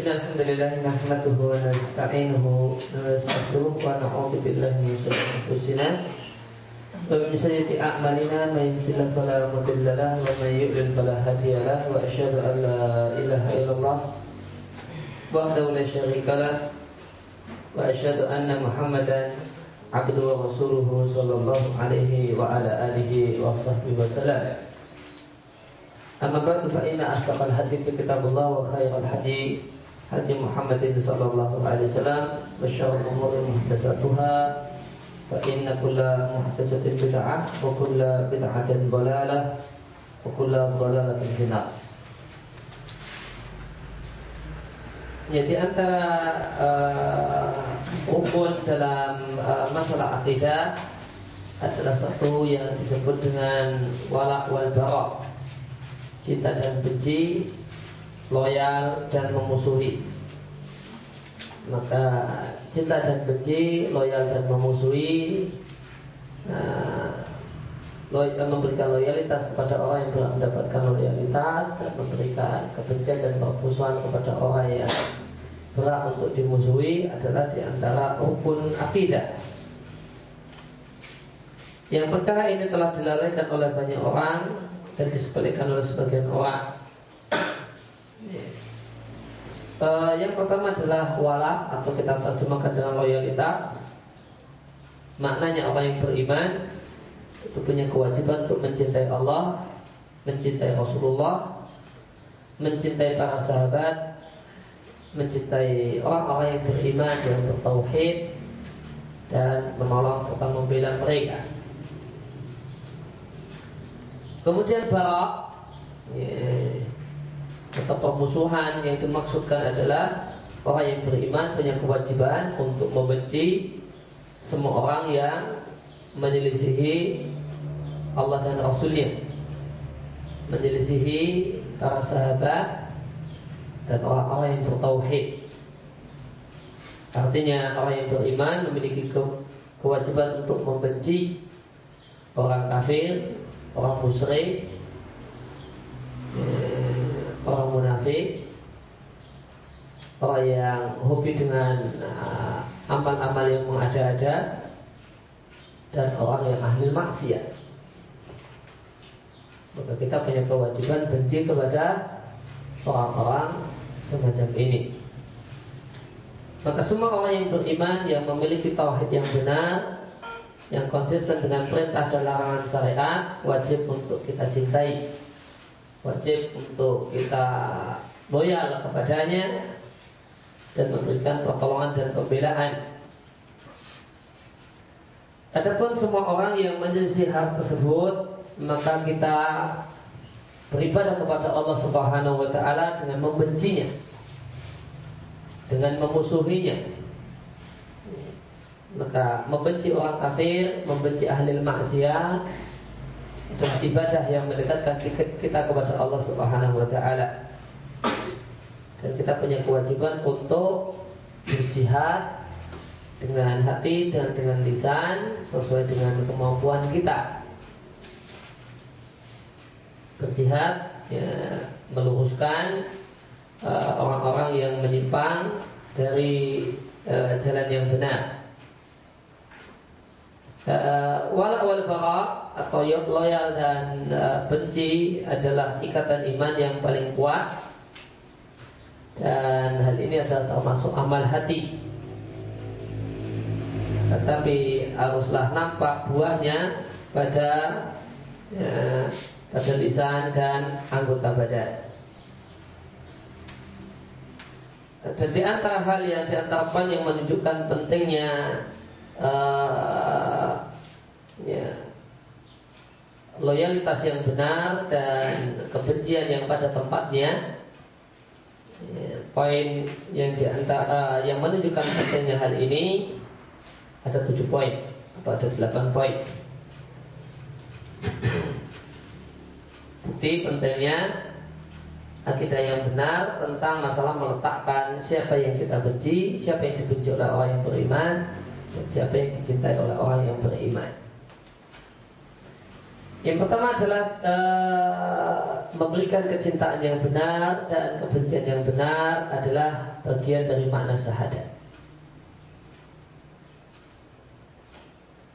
Alhamdulillah nahmaduhu wa nasta'inuhu wa nastaghfiruh wa na'udzu billahi min shururi anfusina wa min sayyiati a'malina may yahdihillahu fala mudilla lahu wa may yudlil fala hadiya lahu wa asyhadu an la ilaha illallah wahdahu la syarika lahu wa asyhadu anna Muhammadan abduhu wa rasuluhu sallallahu alaihi wa ala alihi wa sahbihi wa sallam. Amma ba'du fa inna asdaqal hadithi kitabullah wa khairal hadi hadi Muhammadin sallallahu alaihi wasallam wa syarrul umuri muhdatsatuha fa inna kulla muhdatsatin bid'ah wa kulla bid'atin dhalalah wa kulla dhalalatin finnar. Jadi antara rukun dalam masalah akidah adalah satu yang disebut dengan wala wal bara, cinta dan benci, loyal dan memusuhi. Maka cinta dan benci, loyal dan memusuhi, memberikan loyalitas kepada orang yang berhak mendapatkan loyalitas, dan memberikan kebencian dan permusuhan kepada orang yang berhak untuk dimusuhi adalah diantara rukun akidah. Yang perkara ini telah dilalaikan oleh banyak orang dan disepelekan oleh sebagian orang. Yang pertama adalah wala, atau kita terjemahkan dengan loyalitas. Maknanya orang yang beriman itu punya kewajiban untuk mencintai Allah, mencintai Rasulullah, mencintai para sahabat, mencintai orang-orang yang beriman, yang bertauhid, dan menolong serta membela mereka. Kemudian bara, atau permusuhan yang dimaksudkan adalah orang yang beriman punya kewajiban untuk membenci semua orang yang menyelisihi Allah dan Rasulnya, menyelisihi para sahabat dan orang-orang yang bertauhid. Artinya orang yang beriman memiliki kewajiban untuk membenci orang kafir, orang musyrik, orang munafik, orang yang hobi dengan amal-amal yang mengada-ada, dan orang yang ahli maksiat. Maka kita punya kewajiban benci kepada orang-orang semacam ini. Maka semua orang yang beriman, yang memiliki tauhid yang benar, yang konsisten dengan perintah dan larangan syariat, wajib untuk kita cintai, wajib untuk kita loyal kepadanya dan memberikan pertolongan dan pembelaan. Adapun semua orang yang menyelisih hal tersebut, maka kita beribadah kepada Allah Subhanahu wa taala dengan membencinya, dengan memusuhinya. Maka membenci orang kafir, membenci ahli maksiat, adalah ibadah yang mendekatkan kita kepada Allah Subhanahu wa taala. Dan kita punya kewajiban untuk berjihad dengan hati dan dengan lisan sesuai dengan kemampuan kita. Berjihad, ya, meluruskan orang-orang yang menyimpang dari jalan yang benar. Wala wal bara, atau loyal dan benci adalah ikatan iman yang paling kuat, dan hal ini adalah termasuk amal hati. Tetapi haruslah nampak buahnya pada lisan dan anggota badan. Dan di antara hal yang diantarakan yang menunjukkan pentingnya loyalitas yang benar dan kebencian yang pada tempatnya, poin yang diantara yang menunjukkan pentingnya hal ini ada 7 poin atau ada 8 poin. Bukti pentingnya akidah yang benar tentang masalah meletakkan siapa yang kita benci, siapa yang dibenci oleh orang yang beriman, dan siapa yang dicintai oleh orang yang beriman. Yang pertama adalah memberikan kecintaan yang benar dan kebencian yang benar adalah bagian dari makna syahadat.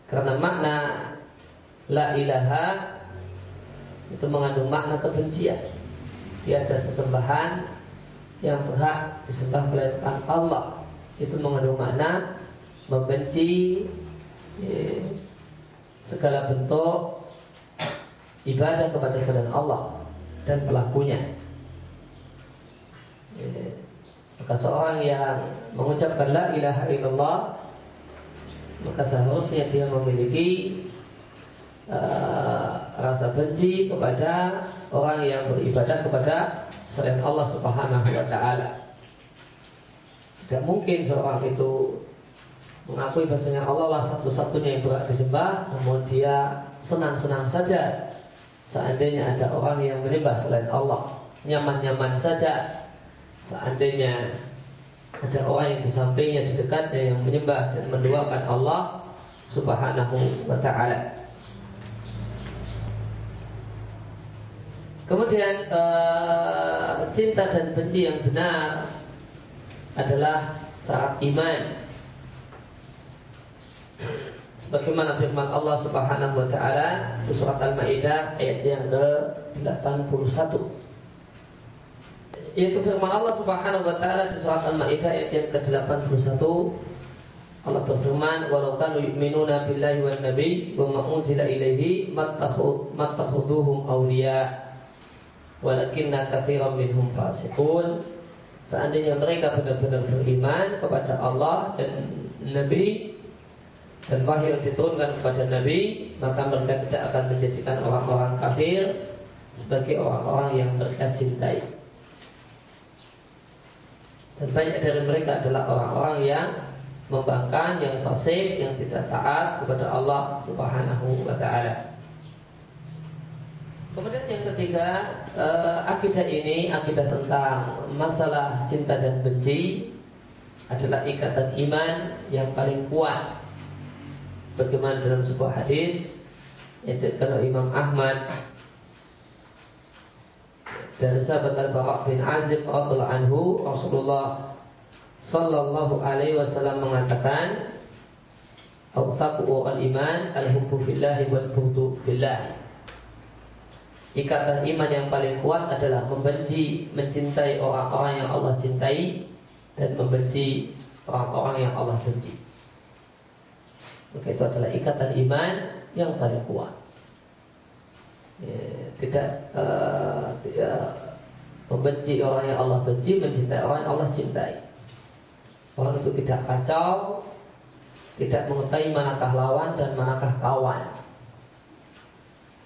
Karena makna la ilaha itu mengandung makna kebencian. Tiada sesembahan yang berhak disembah melainkan Allah. Itu mengandung makna membenci segala bentuk ibadah kepada selain Allah dan pelakunya. Maka seorang yang mengucapkan la ilaha illallah, maka seharusnya dia memiliki rasa benci kepada orang yang beribadah kepada selain Allah Subhanahu wa ta'ala. Tidak mungkin seorang itu mengakui bahasanya Allah lah satu-satunya yang berhak disembah, namun dia senang-senang saja seandainya ada orang yang menyembah selain Allah, nyaman-nyaman saja seandainya ada orang yang di sampingnya, di dekatnya yang menyembah dan menduakan Allah Subhanahu wa ta'ala. Kemudian cinta dan benci yang benar adalah syarat iman. Sebagaimana firman Allah Subhanahu wa ta'ala di surat Al-Maidah ayat yang ke-81. Yaitu firman Allah Subhanahu wa ta'ala di surat Al-Maidah ayat yang ke-81. Allah berfirman, "Walau kanu yu'minuna billahi wan nabi wa ma unzila ilaihi mattakhuduhum awliya walakinna katsiran minhum fasiqun." Seandainya mereka benar-benar beriman kepada Allah dan Nabi dan wahyu yang diturunkan kepada Nabi, maka mereka tidak akan menjadikan orang-orang kafir sebagai orang-orang yang mereka cintai. Dan banyak dari mereka adalah orang-orang yang membangkang, yang fasik, yang tidak taat kepada Allah Subhanahu wa ta'ala. Kemudian yang ketiga, akidah ini, akidah tentang masalah cinta dan benci adalah ikatan iman yang paling kuat. Bagaimana dalam sebuah hadis yang diriwayatkan oleh Imam Ahmad dari sahabat Al-Bara' bin Azib radhiyallahu anhu, Rasulullah sallallahu alaihi wasallam mengatakan, "Awthaqu al-iman al-hubbu fillahi wal bughdu fillahi." Ikatan iman yang paling kuat adalah membenci, mencintai orang-orang yang Allah cintai dan membenci orang-orang yang Allah benci. Maka itu adalah ikatan iman yang paling kuat. Tidak membenci orang yang Allah benci, mencintai orang yang Allah cintai. Orang itu tidak kacau, tidak mengetahui manakah lawan dan manakah kawan.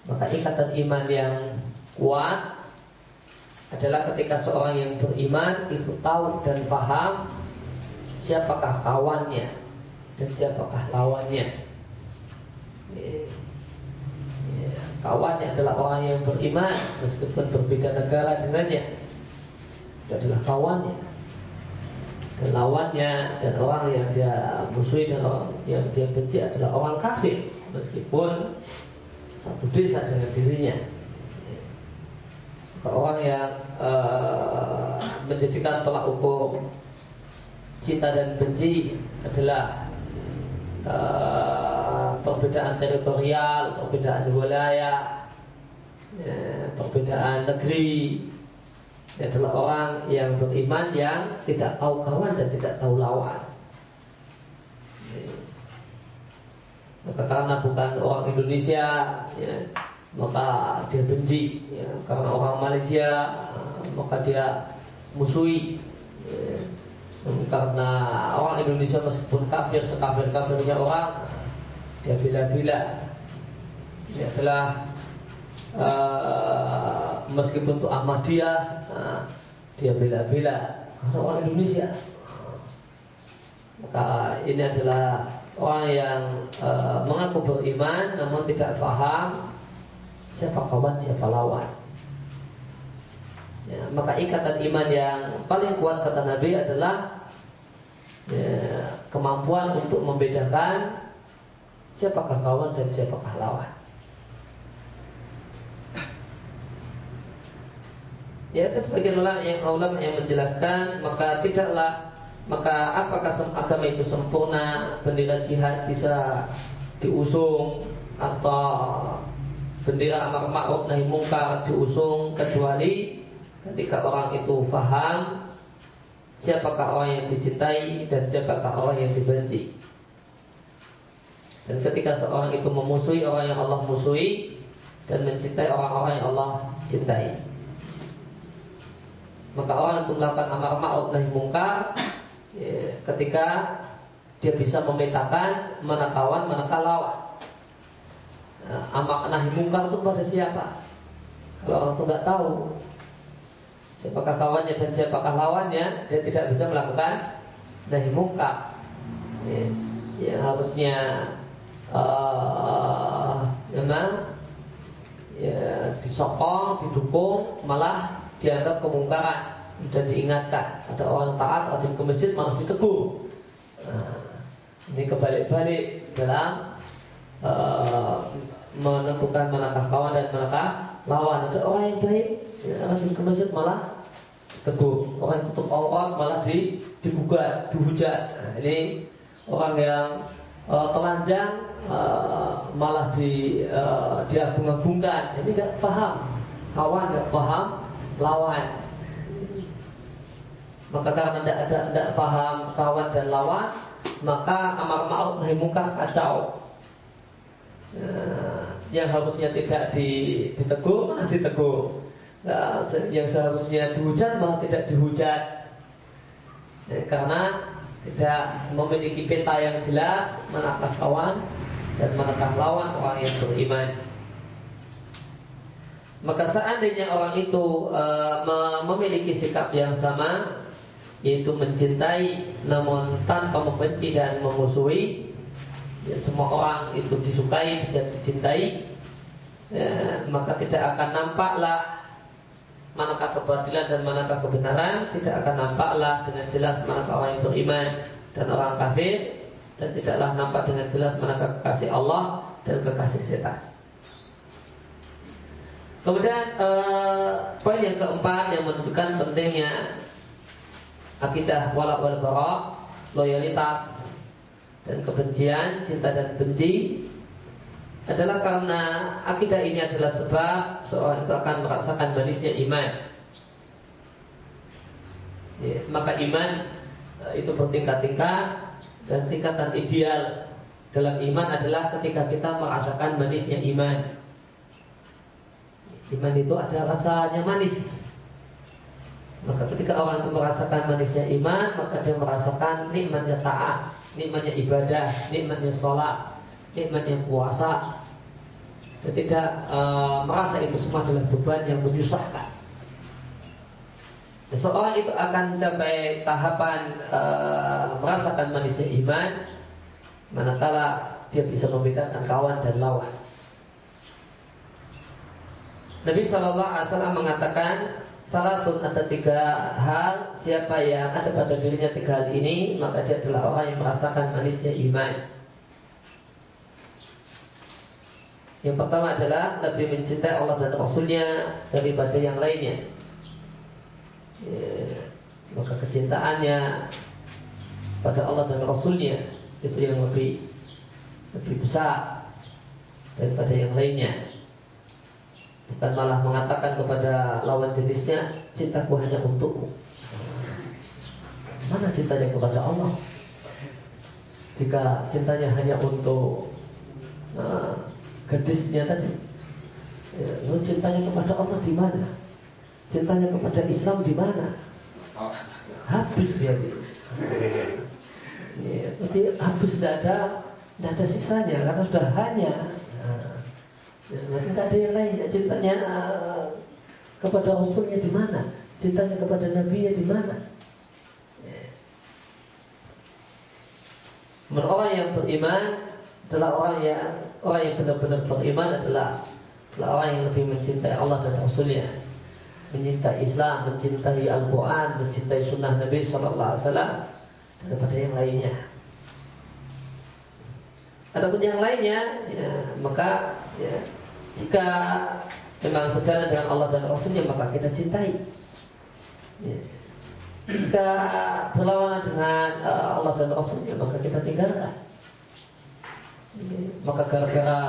Maka ikatan iman yang kuat adalah ketika seorang yang beriman itu tahu dan paham siapakah kawannya dan siapakah lawannya. Kawannya adalah orang yang beriman meskipun berbeda negara dengannya, itu adalah kawannya. Dan lawannya dan orang yang dia musuhi dan orang yang dia benci adalah orang kafir meskipun satu desa dengan dirinya. Orang yang menjadikan tolak ukur cinta dan benci adalah perbedaan teritorial, perbedaan wilayah, perbedaan negeri. Dia adalah orang yang beriman yang tidak tahu kawan dan tidak tahu lawan. Maka karena bukan orang Indonesia, ya, maka dia benci. Ya, karena orang Malaysia, maka dia musuhi. Ya. Karena orang Indonesia meskipun kafir, sekafir-kafirnya orang, dia bila-bila. Ini adalah meskipun itu Ahmadiyah, dia bila-bila karena orang Indonesia. Maka ini adalah orang yang mengaku beriman namun tidak paham siapa kawan, siapa lawan. Ya, maka ikatan iman yang paling kuat kata Nabi adalah kemampuan untuk membedakan siapakah kawan dan siapakah lawan. Ya, ada sebagian ulama yang menjelaskan maka apakah agama itu sempurna, bendera jihad bisa diusung atau bendera amar ma'ruf nahi mungkar diusung kecuali ketika orang itu faham siapakah orang yang dicintai dan siapakah orang yang dibenci. Dan ketika seorang itu memusuhi orang yang Allah musuhi dan mencintai orang-orang yang Allah cintai, maka orang itu melakukan amar ma'ruf nahi mungkar ketika dia bisa memetakan mana kawan, mana lawan. Amar nahi mungkar itu pada siapa? Kalau orang itu nggak tahu siapakah kawannya dan siapakah lawannya, dia tidak bisa melakukan nahi mungkar. Ya, harusnya disokong, didukung, malah dianggap kemungkaran dan diingatkan. Ada orang taat rajin ke masjid malah ditegur. Ini kebalik-balik dalam menentukan manakah kawan dan manakah lawan. Ada orang yang baik rajin ke masjid malah ditegur, orang yang tutup aurat malah digugat, dihujat. Ini orang yang telanjang malah diagung-agungkan. Ini nggak paham kawan, nggak paham lawan. Maka karena tidak paham kawan dan lawan, maka amar ma'ruf nahi mungkar kacau. Yang harusnya tidak ditegur malah ditegur. Yang seharusnya dihujat malah tidak dihujat. Karena tidak memiliki peta yang jelas manakah kawan dan manakah lawan orang yang beriman. Maka seandainya orang itu memiliki sikap yang sama, yaitu mencintai namun tanpa membenci dan memusuhi, ya, semua orang itu disukai dan dicintai, ya, maka tidak akan nampaklah manakah kebatilan dan manakah kebenaran. Tidak akan nampaklah dengan jelas manakah orang yang beriman dan orang kafir, dan tidaklah nampak dengan jelas manakah kekasih Allah dan kekasih setan. Kemudian poin yang keempat yang menunjukkan pentingnya akidah wala wal bara, loyalitas dan kebencian, cinta dan benci, adalah karena akidah ini adalah sebab seorang itu akan merasakan manisnya iman. Ya, maka iman itu bertingkat-tingkat, dan tingkatan ideal dalam iman adalah ketika kita merasakan manisnya iman. Iman itu ada rasanya manis. Maka ketika orang itu merasakan manisnya iman, maka dia merasakan nikmatnya taat, nikmatnya ibadah, nikmatnya sholat, nikmatnya puasa. Dia tidak merasa itu semua adalah beban yang menyusahkan. Seorang itu akan capai tahapan merasakan manisnya iman manakala dia bisa membedakan kawan dan lawan. Nabi SAW mengatakan, salatun, ada 3 hal, siapa yang ada pada dirinya 3 hal ini, maka dia adalah orang yang merasakan manisnya iman. Yang pertama adalah lebih mencintai Allah dan Rasulnya daripada yang lainnya. Ya, maka kecintaannya pada Allah dan Rasulnya itu yang lebih besar daripada yang lainnya. Bukan malah mengatakan kepada lawan jenisnya, cintaku hanya untukmu. Mana cintanya kepada Allah? Jika cintanya hanya untuk gadisnya tadi, ya, cintanya kepada Allah di mana? Cintanya kepada Islam di mana? Habis ya. Ya, berarti habis, tidak ada sisanya karena sudah hanya. Nanti tak ada yang lain. Cintanya kepada Rasulnya di mana? Cintanya kepada Nabi-nya di mana? Orang yang beriman adalah orang yang benar-benar beriman adalah orang yang lebih mencintai Allah dan Rasulnya, mencintai Islam, mencintai Al-Quran, mencintai Sunnah Nabi SAW daripada yang lainnya. Adapun yang lainnya, ya, maka ya, jika memang sejalan dengan Allah dan Rasulnya, maka kita cintai. Ya. Jika berlawanan dengan Allah dan Rasulnya, maka kita tinggalkan. Ya. Maka gara-gara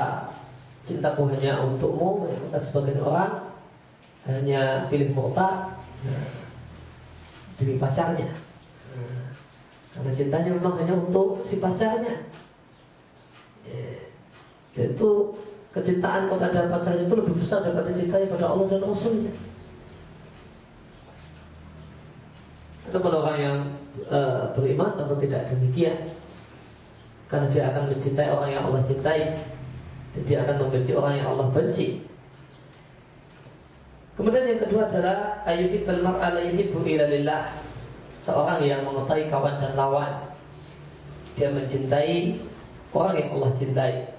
cintaku hanya untukmu, maka sebagian orang hanya pilih murtad demi pacarnya. Karena cintanya memang hanya untuk si pacarnya. Dan itu kecintaan kepada pacarnya itu lebih besar daripada cintanya pada Allah dan Rasulnya. Ada orang yang beriman tentu tidak demikian, karena dia akan mencintai orang yang Allah cintai, dan dia akan membenci orang yang Allah benci. Kemudian yang kedua adalah ayyuhibbal mar'a la yuhibbu illa lillah. Seorang yang mengetahui kawan dan lawan, dia mencintai orang yang Allah cintai.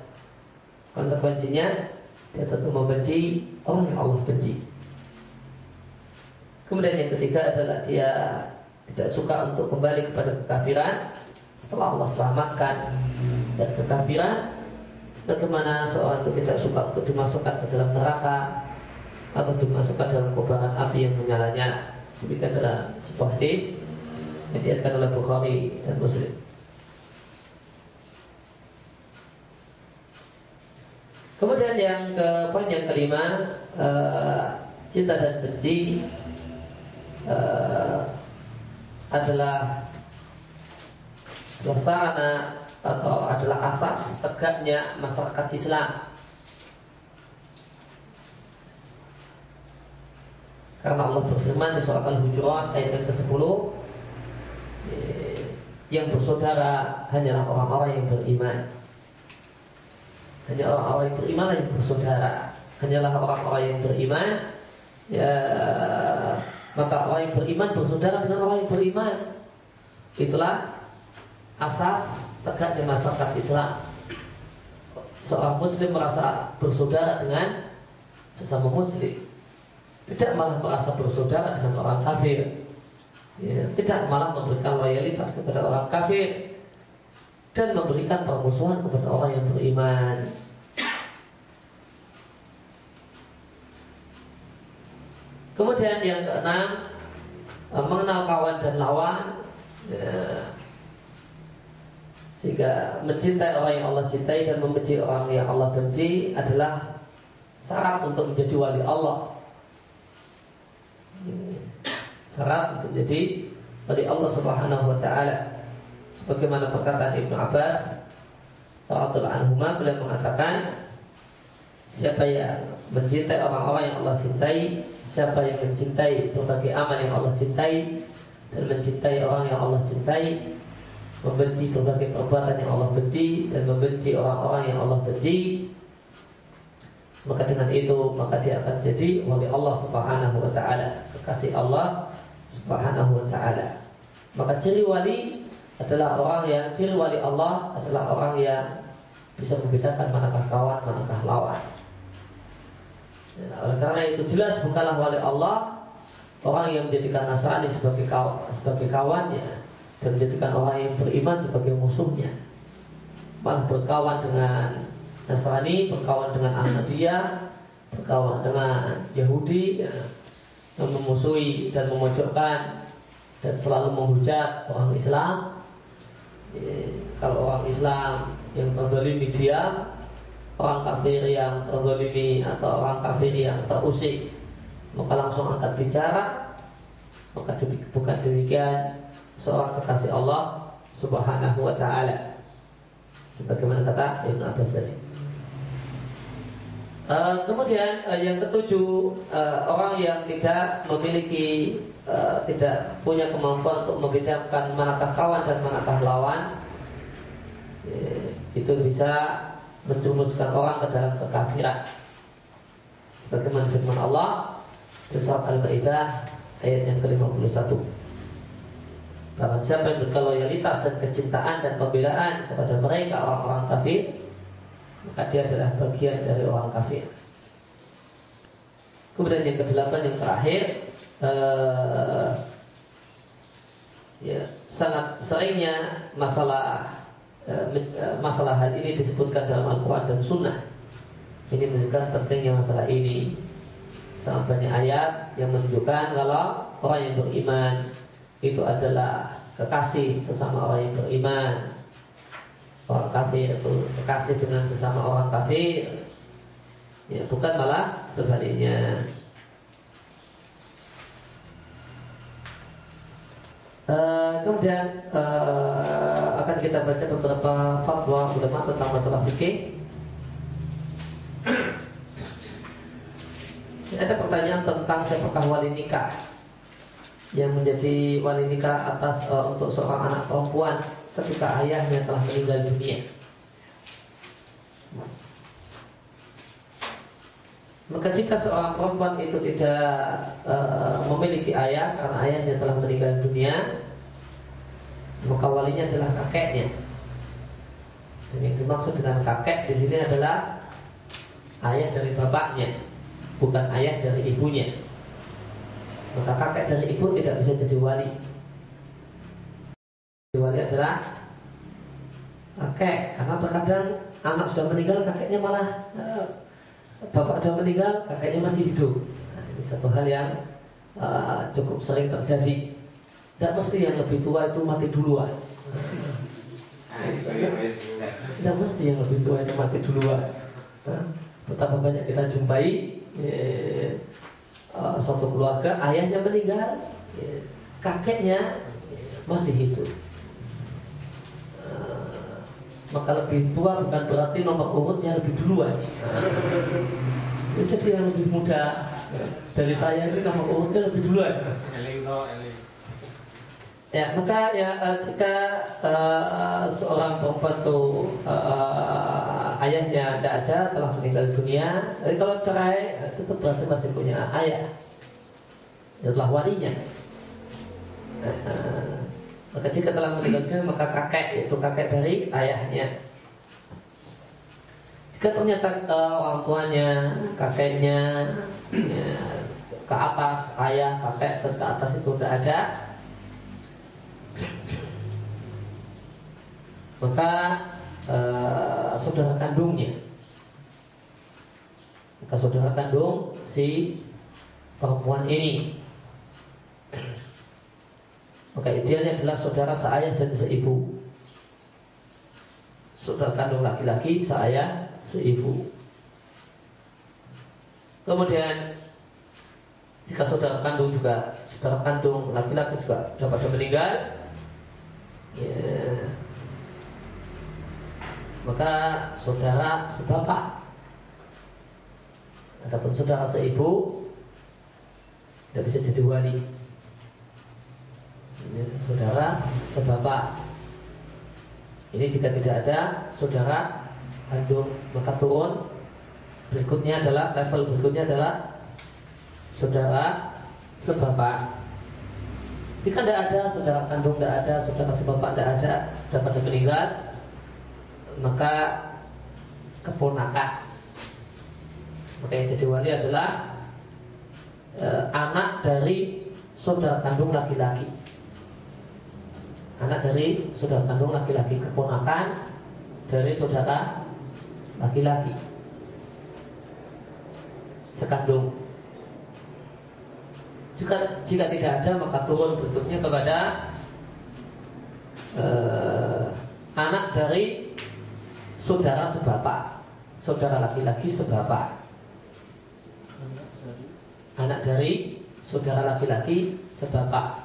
Konsekuensinya dia tentu membenci orang yang Allah benci. Kemudian yang ketiga adalah dia tidak suka untuk kembali kepada kekafiran setelah Allah selamatkan dari kekafiran, sebagaimana seorang itu tidak suka untuk dimasukkan ke dalam neraka atau dimasukkan dalam kobaran api yang menyala-nyala. Demikian adalah sebuah hadis yang diriwayatkan oleh Bukhari dan Muslim. Kemudian poin yang kelima, cinta dan benci adalah sarana atau adalah asas tegaknya masyarakat Islam. Karena Allah berfirman di surat Al-Hujurat ayat yang ke-10, yang bersaudara hanyalah orang-orang yang beriman. Hanya orang-orang yang beriman yang bersaudara. Hanyalah orang-orang yang beriman. Ya, maka orang yang beriman bersaudara dengan orang yang beriman. Itulah asas tegaknya masyarakat Islam. Seorang Muslim merasa bersaudara dengan sesama Muslim, tidak malah merasa bersaudara dengan orang kafir. Ya, tidak malah memberikan loyalitas kepada orang kafir dan memberikan permusuhan kepada orang yang beriman. Kemudian yang keenam, mengenal kawan dan lawan, ya, sehingga mencintai orang yang Allah cintai dan membenci orang yang Allah benci adalah syarat untuk menjadi wali Allah. Syarat untuk menjadi wali Allah Subhanahu wa ta'ala. Sebagaimana perkataan Ibnu Abbas radhiyallahu anhuma, beliau mengatakan, siapa yang mencintai orang-orang yang Allah cintai, siapa yang mencintai berbagai amal yang Allah cintai, dan mencintai orang yang Allah cintai, membenci berbagai perbuatan yang Allah benci, dan membenci orang-orang yang Allah benci, maka dengan itu maka dia akan jadi wali Allah Subhanahu wa ta'ala, kekasih Allah Subhanahu wa ta'ala. Maka ciri wali adalah orang yang, ciri wali Allah adalah orang yang bisa membedakan manakah kawan, manakah lawan. Ya, oleh karena itu jelas bukanlah wali Allah orang yang menjadikan Nasrani sebagai kawannya dan menjadikan orang yang beriman sebagai musuhnya. Malah berkawan dengan Nasrani, berkawan dengan Ahmadiyah, berkawan dengan Yahudi, ya, yang memusuhi dan memojokkan dan selalu menghujat orang Islam. Kalau orang Islam yang terzalimi diam, orang kafir yang terzalimi atau orang kafir yang terusik maka langsung angkat bicara. Maka bukan demikian seorang kekasih Allah Subhanahu wa ta'ala, sebagaimana kata Ibnu Abbas tadi. Kemudian yang ketujuh, orang yang tidak memiliki, tidak punya kemampuan untuk membedakan manakah kawan dan manakah lawan, itu bisa menjumuskan orang ke dalam kekafiran. Sebagaimana firman Allah di surat Al-Maidah ayat yang ke-51, barang siapa yang berloyalitas dan kecintaan dan pembelaan kepada mereka orang-orang kafir, maka dia adalah bagian dari orang kafir. Kemudian yang ke-8, yang terakhir, ya, sangat seringnya masalah hal ini disebutkan dalam Al-Quran dan Sunnah. Ini menunjukkan pentingnya masalah ini. Sangat banyak ayat yang menunjukkan kalau orang yang beriman itu adalah kekasih sesama orang yang beriman. Orang kafir itu kekasih dengan sesama orang kafir, ya, bukan malah sebaliknya. Kemudian akan kita baca beberapa fatwa ulama tentang masalah fikih. Ada pertanyaan tentang siapakah wali nikah yang menjadi wali nikah atas untuk seorang anak perempuan ketika ayahnya telah meninggal dunia. Maka jika seorang perempuan itu tidak memiliki ayah karena ayahnya telah meninggal dunia, maka walinya adalah kakeknya. Dan yang dimaksud dengan kakek di sini adalah ayah dari bapaknya, bukan ayah dari ibunya. Maka kakek dari ibu tidak bisa jadi wali. Wali adalah kakek, karena terkadang anak sudah meninggal, kakeknya malah bapak sudah meninggal, kakeknya masih hidup. Nah, ini satu hal yang cukup sering terjadi. Tidak mesti yang lebih tua itu mati duluan. Tidak mesti yang lebih tua itu mati duluan. Betapa banyak kita jumpai suatu keluarga ayahnya meninggal, kakeknya masih hidup. Maka lebih tua bukan berarti nomor urutnya lebih duluan. Jadi yang lebih muda dari saya ini nomor urutnya lebih duluan. Ya, maka ya jika seorang perempuan itu ayahnya tidak ada, telah meninggal dunia, jadi kalau cerai itu berarti masih punya ayah, adalah walinya. Maka jika telah meninggal dunia, maka kakek, yaitu kakek dari ayahnya. Jika ternyata orang tuanya, kakeknya ya, ke atas, ayah, kakek ke atas itu tidak ada, maka saudara kandungnya, maka saudara kandung si perempuan ini, maka idealnya adalah saudara seayah dan seibu. Saudara kandung laki-laki, seayah, seibu. Kemudian jika saudara kandung juga, saudara kandung laki-laki juga sudah pada meninggal, ya, maka saudara sebapak. Adapun saudara seibu tidak bisa jadi wali. Ya, saudara sebapak. Ini jika tidak ada saudara kandung, maka turun berikutnya adalah, level berikutnya adalah saudara sebapak. Jika tidak ada saudara kandung, tidak ada saudara sebapak, tidak ada, sudah pada meninggal, maka keponakan. Maka yang jadi wali adalah anak dari saudara kandung laki-laki. Anak dari saudara kandung laki-laki, keponakan dari saudara laki-laki sekandung. Jika tidak ada, maka turun berikutnya kepada anak dari saudara sebapak, saudara laki-laki sebapak. Anak dari saudara laki-laki sebapak.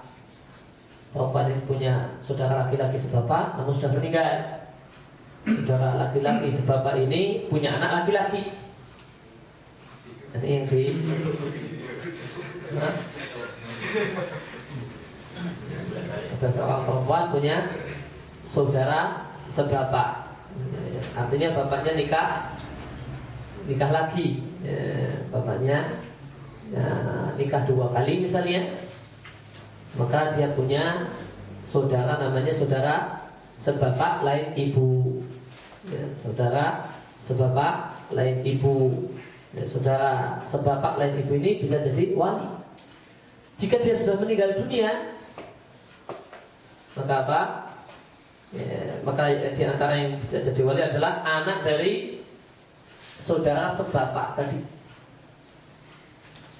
Perempuan ini punya saudara laki-laki sebapak, namun sudah meninggal. Saudara laki-laki sebapak ini punya anak laki-laki. Ini yang di ada seorang perempuan punya saudara sebapak. Artinya bapaknya nikah lagi. Bapaknya nikah 2 kali misalnya, maka dia punya saudara namanya saudara sebapak lain ibu. Saudara sebapak lain ibu. Saudara sebapak lain ibu ini bisa jadi wali. Jika dia sudah meninggal dunia, maka apa? Maka di antara yang bisa jadi wali adalah anak dari saudara sebapak tadi,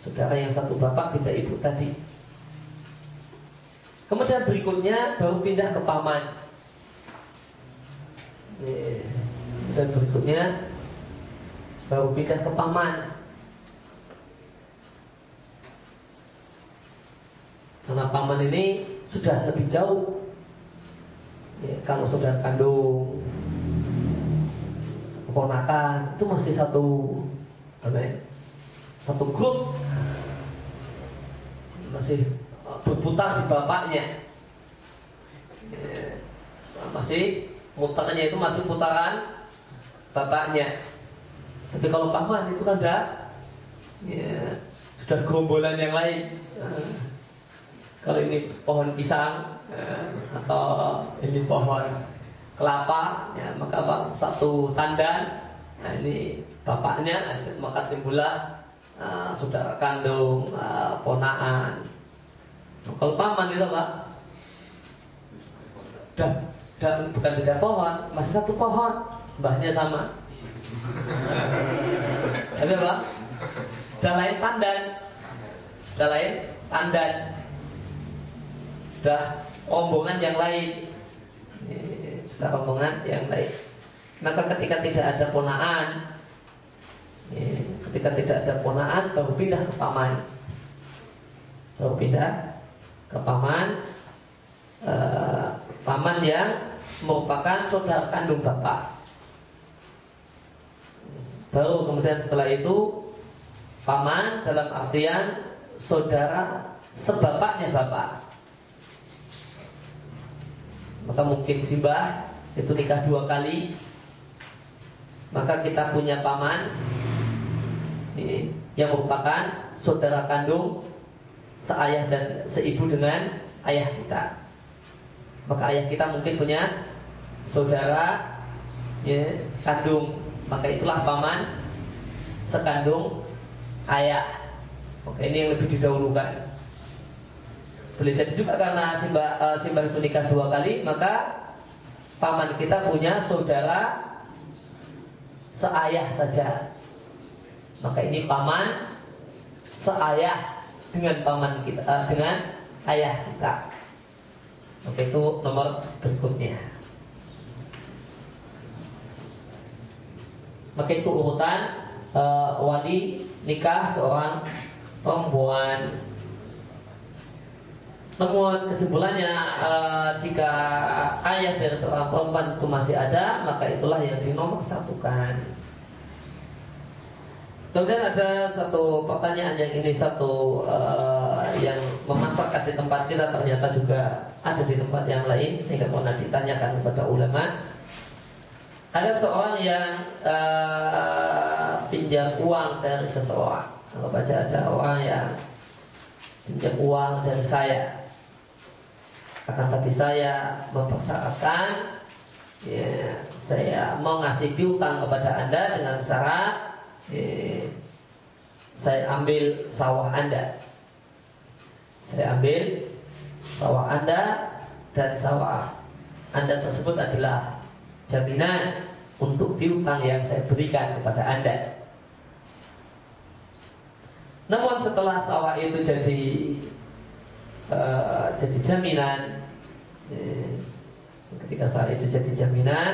saudara yang satu bapak beda ibu tadi. Kemudian berikutnya baru pindah ke paman. Dan berikutnya baru pindah ke paman. Karena paman ini sudah lebih jauh. Kalau saudara kandung, keponakan itu masih satu grup, masih berputar di bapaknya, masih mutarnya itu masih putaran bapaknya. Tapi kalau paman itu kan sudah gerombolan yang lain. Kalau ini pohon pisang atau ini pohon kelapa, maka satu tandan. Nah ini bapaknya, maka timbullah saudara kandung, ponaan. Kalau paman itu Pak, dan bukan beda pohon, masih satu pohon, mbahnya sama. Tapi apa? Sudah lain tandan, sudah rombongan yang lain. Maka ketika tidak ada ponaan, baru pindah ke paman. Paman yang merupakan saudara kandung bapak. Baru kemudian setelah itu paman dalam artian saudara sebapaknya bapak. Maka mungkin simbah itu nikah 2 kali. Maka kita punya paman yang merupakan saudara kandung seayah dan seibu dengan ayah kita. Maka ayah kita mungkin punya saudara kandung. Maka itulah paman sekandung ayah. Oke, ini yang lebih didahulukan. Boleh jadi juga karena simbah itu nikah 2 kali, maka paman kita punya saudara seayah saja. Maka ini paman seayah dengan paman kita, dengan ayah kita. Oke, itu nomor berikutnya. Maka itu urutan wali nikah seorang perempuan. Namun kesimpulannya, jika ayah dari seorang perempuan itu masih ada, maka itulah yang dinomorsatukan. Kemudian ada satu pertanyaan yang yang memasakkan di tempat kita ternyata juga ada di tempat yang lain, sehingga pernah ditanyakan kepada ulama. Ada seorang yang pinjam uang dari seseorang. Kalau baca ada orang yang pinjam uang dari saya, akan tapi saya mempersyaratkan saya mau ngasih piutang kepada Anda dengan syarat saya ambil sawah Anda. Saya ambil sawah Anda, dan sawah Anda tersebut adalah jaminan untuk piutang yang saya berikan kepada Anda. Namun setelah sawah itu jadi jaminan, ketika sawah itu jadi jaminan,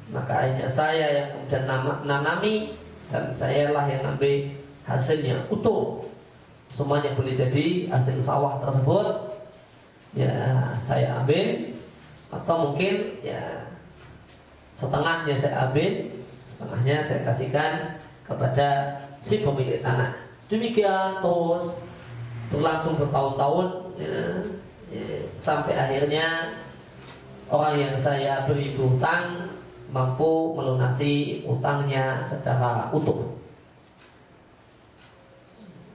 maka akhirnya saya yang kemudian nanami, dan sayalah yang ambil hasilnya utuh. Semuanya boleh jadi hasil sawah tersebut saya ambil, atau mungkin setengahnya saya ambil, setengahnya saya kasihkan kepada si pemilik tanah. Demikian terus berlangsung bertahun-tahun, sampai akhirnya orang yang saya beri utang mampu melunasi utangnya secara utuh.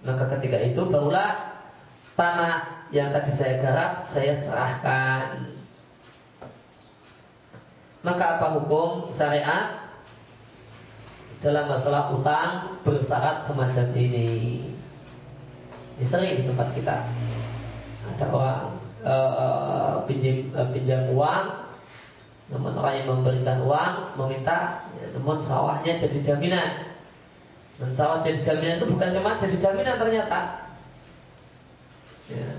Maka ketika itu barulah tanah yang tadi saya garap saya serahkan. Maka apa hukum syariat dalam masalah utang bersyarat semacam ini? Ini sering di tempat kita. Ada orang pinjam uang, namun orang yang memberikan uang meminta, namun sawahnya jadi jaminan. Dan sawah jadi jaminan itu bukan cuma jadi jaminan ternyata,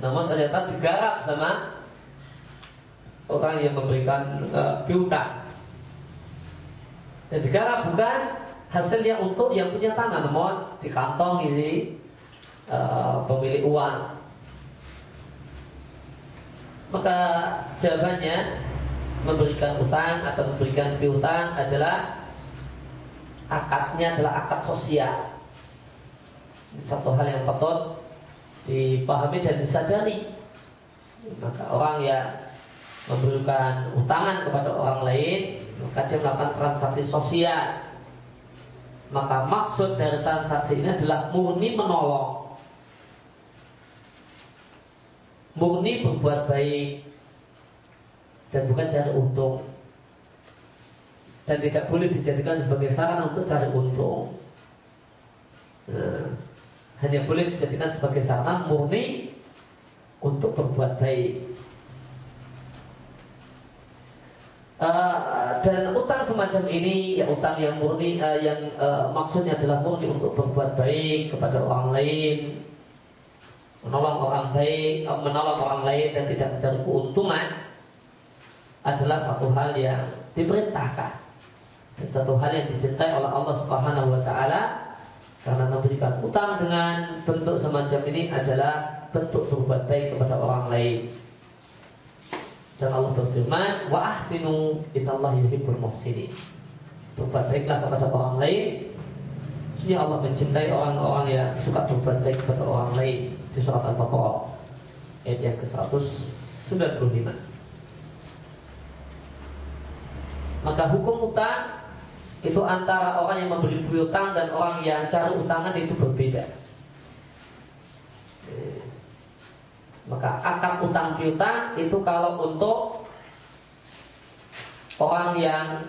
namun ternyata digarap sama orang yang memberikan piutang. Dan dikira bukan hasilnya untuk yang punya tanah, namun di kantong ini pemilik uang. Maka jawabannya, memberikan utang atau memberikan piutang adalah akadnya adalah akad sosial. Satu hal yang patut dipahami dan disadari. Maka orang yang memberikan utangan kepada orang lain, maka dia melakukan transaksi sosial. Maka maksud dari transaksi ini adalah murni menolong, murni berbuat baik, dan bukan cari untung. Dan tidak boleh dijadikan sebagai sarana untuk cari untung. Hanya boleh dijadikan sebagai sarana murni untuk berbuat baik. Dan utang semacam ini, ya utang yang murni, maksudnya adalah murni untuk berbuat baik kepada orang lain, menolong orang lain dan tidak mencari keuntungan, adalah satu hal yang diperintahkan dan satu hal yang dicintai oleh Allah Subhanahu wa taala. Karena memberikan utang dengan bentuk semacam ini adalah bentuk berbuat baik kepada orang lain. Dan Allah berfirman, wa ahsinu innallaha yuhibbul muhsinin. Berbuat baiklah kepada orang lain. Sesungguhnya Allah mencintai orang-orang yang suka berbuat baik kepada orang lain. Di surat Al-Baqarah ayat yang ke-195. Maka hukum utang itu antara orang yang memberi piutang dan orang yang cari utangan itu berbeda. Maka akad utang piutang itu kalau untuk orang yang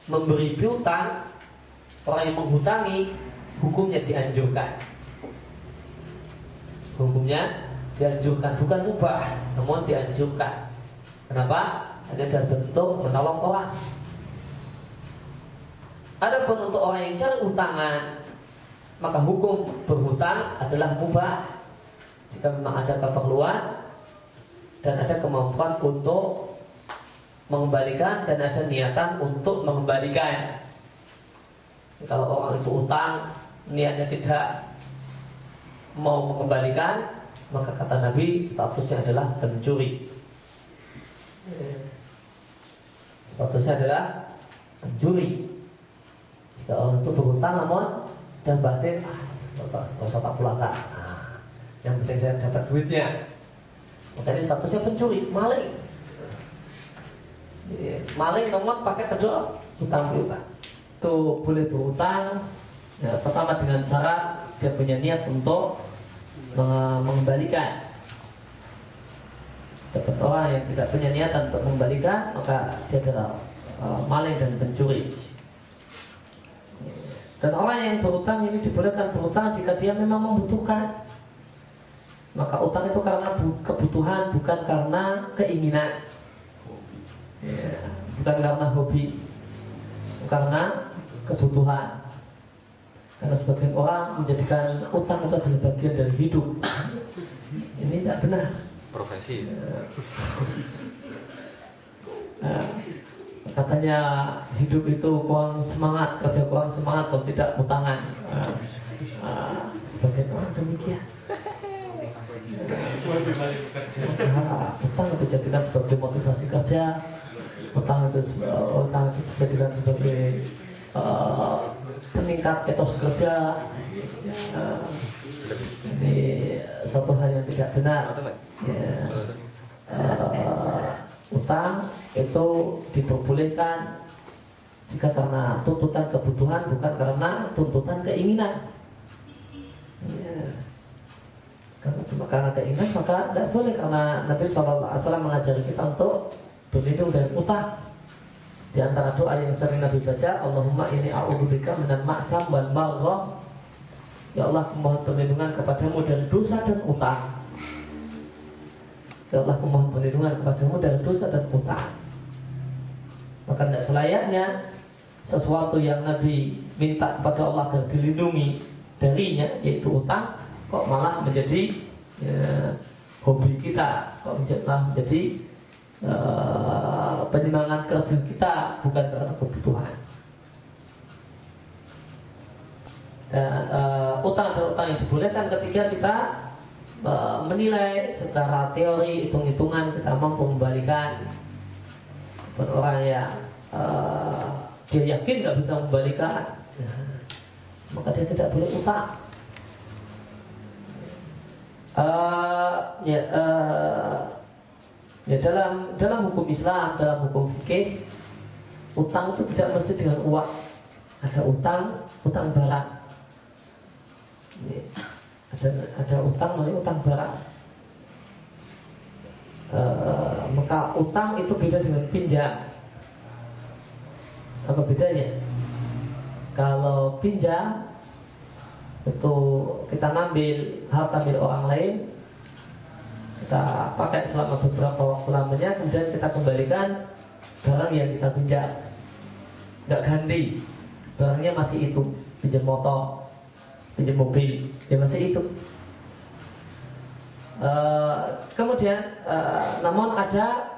memberi piutang, orang yang menghutangi, hukumnya dianjurkan. Hukumnya dianjurkan, bukan mubah, namun dianjurkan. Kenapa? Hanya dalam bentuk menolong orang. Adapun untuk orang yang cari utangan, maka hukum berhutang adalah mubah jika memang ada keperluan dan ada kemampuan untuk mengembalikan dan ada niatan untuk mengembalikan. Kalau orang itu utang, niatnya tidak mau mengembalikan, maka kata Nabi statusnya adalah pencuri. Statusnya adalah pencuri. Jika orang itu berhutang namun dan batin, nggak usah tak pulangkan. Yang penting saya dapat duitnya. Maka ini statusnya pencuri, maling. Maling namun pakai kedua hutang piutang. Itu boleh berhutang. Ya, pertama dengan syarat dia punya niat untuk mengembalikan. Dapat orang yang tidak punya niatan untuk mengembalikan, maka dia adalah maling dan pencuri. Dan orang yang berutang ini dibolehkan berutang jika dia memang membutuhkan. Maka utang itu karena kebutuhan, bukan karena keinginan, bukan karena hobi, karena kebutuhan. Karena sebagian orang menjadikan utang itu adalah bagian dari hidup. Ini tidak benar. Profesi. Katanya hidup itu kurang semangat, kerja kurang semangat kalau tidak utangan. Sebagian orang demikian. Utang itu dijadikan sebagai motivasi kerja. Utang itu dijadikan sebagai peningkat etos kerja. Ini satu hal yang tidak benar. Utang itu diperbolehkan jika karena tuntutan kebutuhan, bukan karena tuntutan keinginan. Karena keinginan maka tidak boleh, karena Nabi SAW mengajari kita untuk berlindung dari utang. Di antara doa yang sering Nabi baca, Allahumma inni a'udzubika minal ma'tham wal maghrab. Ya Allah, mohon perlindungan kepadamu dari dosa dan utang. Ya Allah, mohon perlindungan kepadamu dari dosa dan utang. Maka tidak selayaknya sesuatu yang Nabi minta kepada Allah agar dilindungi darinya, yaitu utang, kok malah menjadi hobi kita, kok malah menjadi penyemangat kerja kita, bukan karena kebutuhan. Dan utang adalah utang yang dibolehkan ketika kita menilai secara teori, hitung-hitungan kita mampu membalikan. Orang yang dia yakin nggak bisa membalikan, maka dia tidak boleh utang. Dalam hukum Islam, dalam hukum fikih, utang itu tidak mesti dengan uang. Ada utang barang. Ada utang namanya utang barang. Maka utang itu beda dengan pinjam. Apa bedanya? Kalau pinjam itu kita ngambil harta milik orang lain, kita pakai selama beberapa waktu lamanya, kemudian kita kembalikan barang yang kita pinjam, nggak ganti, barangnya masih itu. Pinjam motor, pinjam mobil, ya masih itu. Kemudian namun ada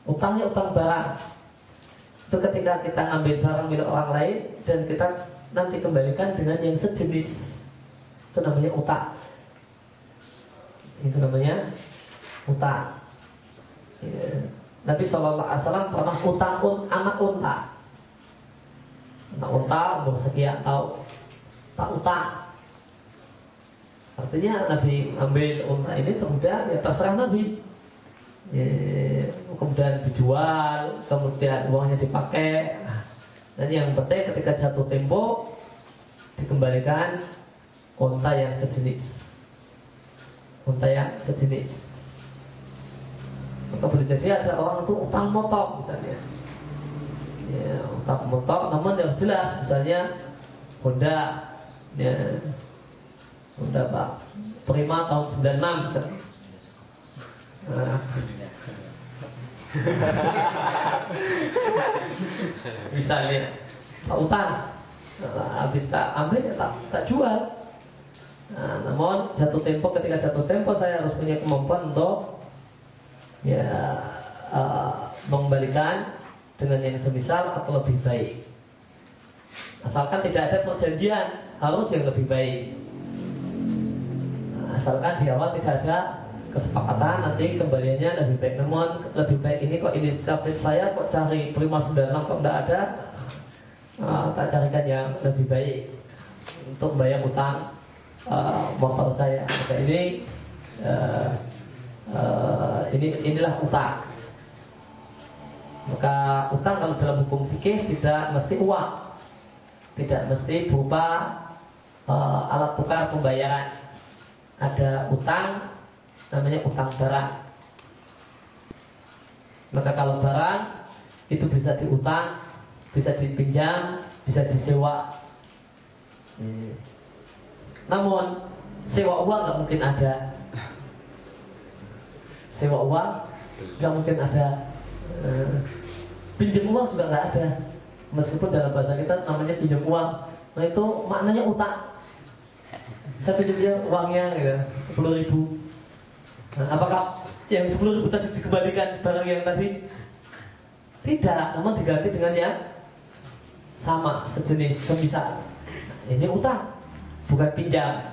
utangnya utang barang. Itu ketika kita ambil barang milik orang lain dan kita nanti kembalikan dengan yang sejenis, itu namanya utang. Itu namanya utang. Nabi SAW pernah utang anak unta. Anak unta umur sekian tahun, tak utang. Artinya Nabi ambil unta ini kemudian ya terserah Nabi. Kemudian dijual, kemudian uangnya dipakai. Dan yang penting ketika jatuh tempo dikembalikan unta yang sejenis. Unta yang sejenis. Maka boleh jadi ada orang itu utang motor misalnya. Ya, utang motor, namun yang jelas misalnya Honda, ya, Honda Pak Prima tahun 96 misalnya. Misalnya Pak utang, habis tak ambil ya tak jual. Namun ketika jatuh tempo saya harus punya kemampuan untuk mengembalikan dengan yang semisal atau lebih baik. Asalkan tidak ada perjanjian harus yang lebih baik. Asalkan di awal tidak ada kesepakatan nanti kembaliannya lebih baik. Namun lebih baik ini kok ini tablet saya kok cari Prima 96 kok tidak ada, tak carikan yang lebih baik untuk bayar utang motor saya. Maka inilah utang. Maka utang kalau dalam hukum fikih tidak mesti uang, tidak mesti berupa alat tukar pembayaran. Ada utang namanya utang barang. Maka kalau barang itu bisa diutang, bisa dipinjam, bisa disewa. Namun sewa uang nggak mungkin ada. Sewa uang nggak mungkin ada. Pinjam uang juga nggak ada. Meskipun dalam bahasa kita namanya pinjam uang, nah itu maknanya utang. Saya pinjam dia uangnya gitu, 10.000. Nah, apakah yang 10.000 tadi dikembalikan barang yang tadi? Tidak, namun diganti dengan yang sama, sejenis, semisal. Ini utang, bukan pinjam.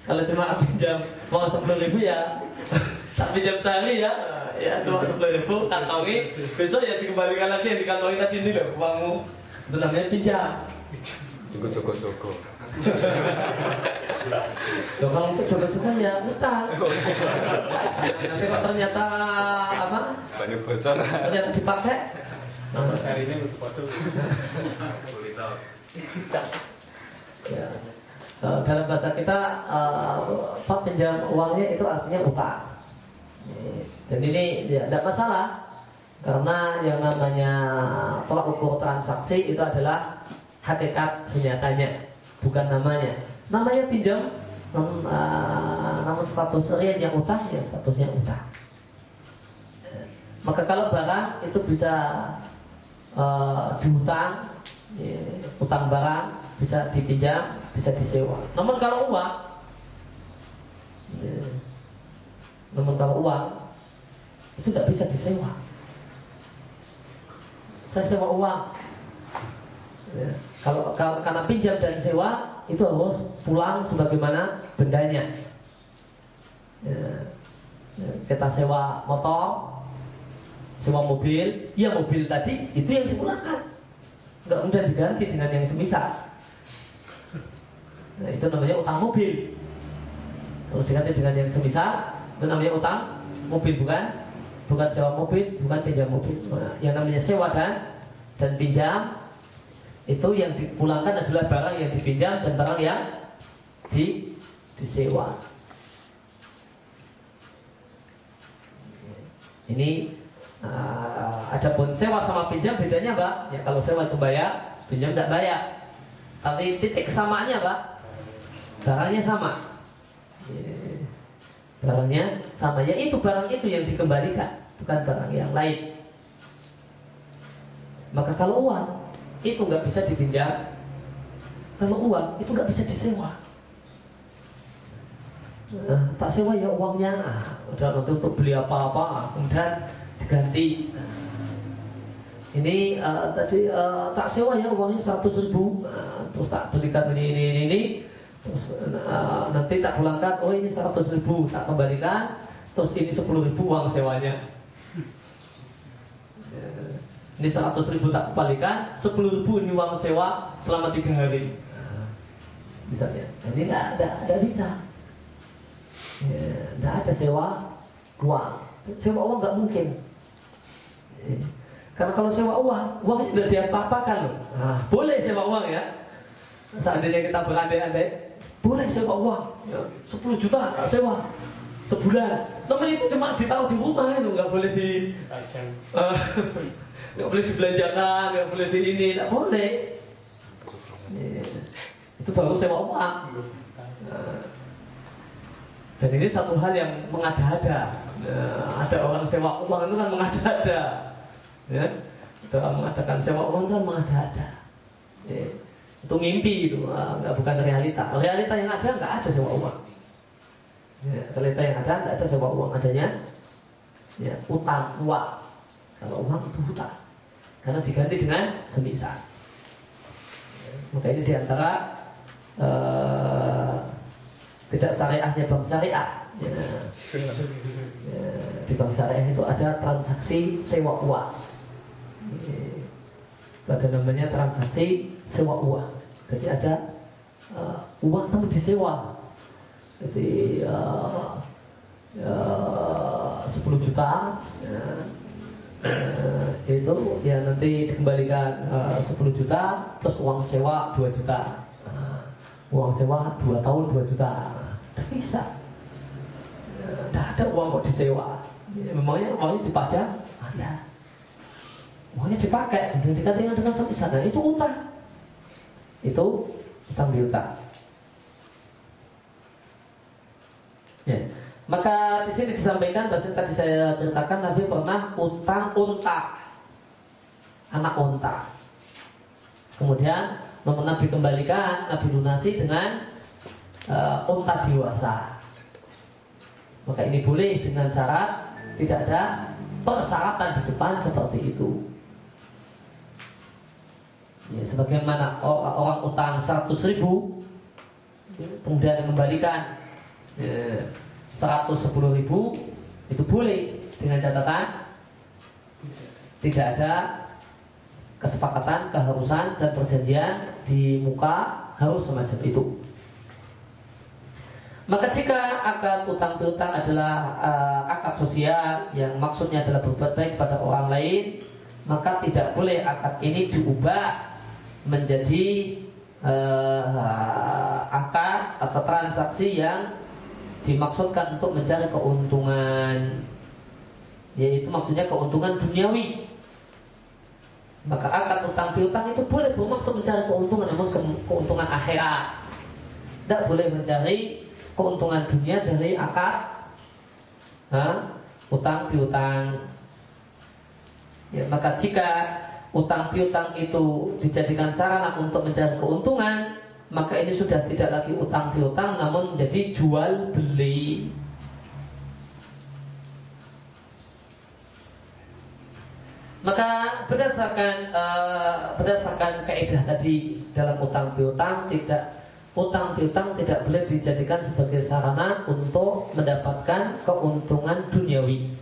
Kalau cuma pinjam uang 10.000 ya tak pinjam sehari ya cuma 10.000 kantongi, besok ya dikembalikan lagi yang dikantongi tadi ini loh uangmu. Itu namanya pinjam. Joko. Kalau untuk jogo-jogo ya utang. Nanti kok ternyata apa? Banyak bocor. Ternyata dipakai. Hari ini untuk foto. Ya. Dalam bahasa kita pinjam uangnya itu artinya utang. Dan ini ya, tidak masalah karena yang namanya tolak ukur transaksi itu adalah hakikat senyatanya, bukan namanya. Namanya pinjam, namun status real yang utang ya statusnya utang. Maka kalau barang itu bisa diutang, utang barang bisa dipinjam, bisa disewa. Namun kalau uang, Namun kalau uang itu tidak bisa disewa. Saya sewa uang. Ya. Kalau karena pinjam dan sewa itu harus pulang sebagaimana bendanya. Ya. Ya. Kita sewa motor, sewa mobil, ya mobil tadi itu yang dipulangkan, nggak mudah diganti dengan yang semisal. Nah, itu namanya utang mobil. Kalau diganti dengan yang semisal, itu namanya utang mobil, bukan sewa mobil, bukan pinjam mobil. Nah, yang namanya sewa dan pinjam itu yang dipulangkan adalah barang yang dipinjam dan barang yang disewa. Ini adapun sewa sama pinjam bedanya, Pak. Ya kalau sewa itu bayar, pinjam tidak bayar. Tapi titik kesamaannya, Pak, barangnya sama. Barangnya sama, yaitu barang itu yang dikembalikan, bukan barang yang lain. Maka kalau uang itu nggak bisa dipinjam, kalau uang itu nggak bisa disewa. Tak sewa ya uangnya, udah nanti untuk beli apa-apa, kemudian diganti. Ini tadi tak sewa ya uangnya 100.000, terus tak belikan ini, terus nanti tak pulangkan, oh ini 100.000 tak kembalikan, terus ini 10.000 uang sewanya. Ini 100.000 tak kembalikan, 10.000 ini uang sewa selama 3 hari. Misalnya, ini nggak bisa. Nggak ada sewa uang. Sewa uang nggak mungkin. Karena kalau sewa uangnya sudah diapa-apakan loh. Nah, boleh sewa uang ya. Seandainya kita berandai-andai, boleh sewa uang. 10 juta sewa sebulan. Namun itu cuma ditaruh di rumah itu, nggak boleh nggak boleh dibelanjakan, nggak boleh di ini, nggak boleh. Itu baru sewa uang. Dan ini satu hal yang mengada-ada. Ada orang sewa uang itu kan mengada-ada. Ya, ada orang mengadakan sewa uang kan mengada-ada. Itu mimpi itu, bukan realita. Realita yang ada nggak ada sewa uang. Realita yang ada nggak ada sewa uang, adanya utang uang. Kalau uang itu hutang, karena diganti dengan semisal. Maka ini diantara tidak syariahnya bank syariah. Di bank syariah itu ada transaksi sewa uang. Ada namanya transaksi sewa uang. Jadi ada uang tapi disewa. Jadi 10 juta. Itu ya nanti dikembalikan 10 juta plus uang sewa 2 juta. Uang sewa 2 tahun 2 juta. Tidak bisa. Tidak ada uang kok disewa. Memangnya uangnya dipajang? Ada. Uangnya dipakai dan dikatakan dengan semisal. Nah, itu utang. Itu utang piutang. Ya. Maka di sini disampaikan bahwa tadi saya ceritakan Nabi pernah utang unta, anak unta. Kemudian Nabi kembalikan, Nabi lunasi dengan unta dewasa. Maka ini boleh dengan syarat tidak ada persyaratan di depan seperti itu. Ya, sebagaimana orang utang 100.000 kemudian kembalikan 110.000, itu boleh dengan catatan tidak ada kesepakatan, keharusan dan perjanjian di muka harus semacam itu. Maka jika akad utang piutang adalah akad sosial yang maksudnya adalah berbuat baik pada orang lain, maka tidak boleh akad ini diubah menjadi akad atau transaksi yang dimaksudkan untuk mencari keuntungan, yaitu maksudnya keuntungan duniawi. Maka akad utang piutang itu boleh bermaksud mencari keuntungan, namun keuntungan akhirat. Tidak boleh mencari keuntungan dunia dari akad utang piutang. Ya, maka jika utang piutang itu dijadikan sarana untuk mencari keuntungan, maka ini sudah tidak lagi utang piutang, namun menjadi jual beli. Maka berdasarkan kaidah tadi dalam utang piutang tidak boleh dijadikan sebagai sarana untuk mendapatkan keuntungan duniawi.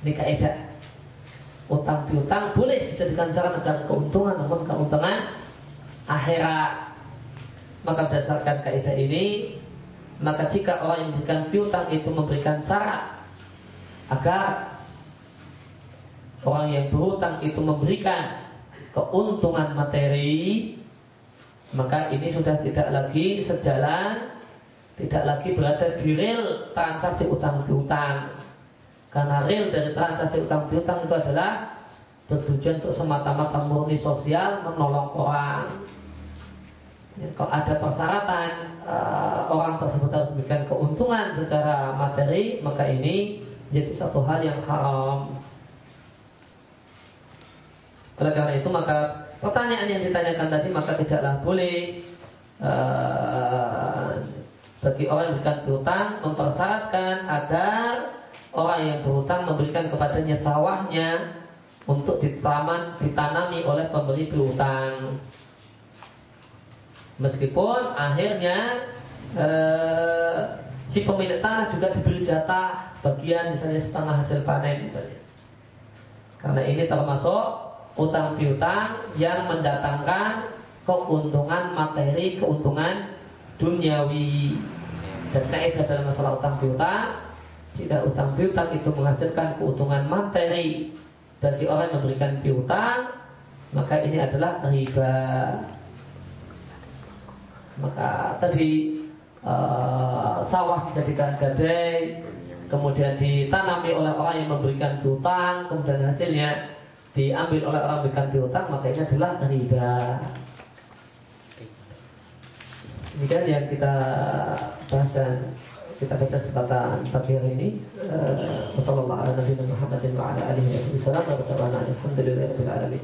Ini kaidah. Utang piutang boleh dijadikan sarana mencari keuntungan, namun keuntungan akhirat. Maka berdasarkan kaidah ini, maka jika orang yang memberikan piutang itu memberikan syarat agar orang yang berhutang itu memberikan keuntungan materi, maka ini sudah tidak lagi sejalan, tidak lagi berada di real transaksi utang piutang. Karena real dari transaksi utang piutang itu adalah bertujuan untuk semata-mata murni sosial, menolong orang. Ya, kalau ada persyaratan orang tersebut harus memberikan keuntungan secara materi, maka ini menjadi satu hal yang haram. Oleh karena itu, maka pertanyaan yang ditanyakan tadi maka tidaklah boleh bagi orang yang memberikan piutang mempersyaratkan agar orang yang berhutang memberikan kepadanya sawahnya untuk ditanami oleh pemberi piutang. Meskipun akhirnya si pemilik tanah juga diberi jatah bagian misalnya setengah hasil panen misalnya. Karena ini termasuk utang piutang yang mendatangkan keuntungan materi, keuntungan duniawi. Dan kaidah dalam masalah utang piutang, jika utang piutang itu menghasilkan keuntungan materi bagi orang yang memberikan piutang, maka ini adalah riba. Maka tadi sawah dijadikan gadai, kemudian ditanami oleh orang yang memberikan piutang, kemudian hasilnya diambil oleh orang yang memberikan piutang, maka ini adalah riba. Demikian yang kita bahas dan kita baca kesempatan pagi hari ini. Wassalamualaikum warahmatullahi wabarakatuh.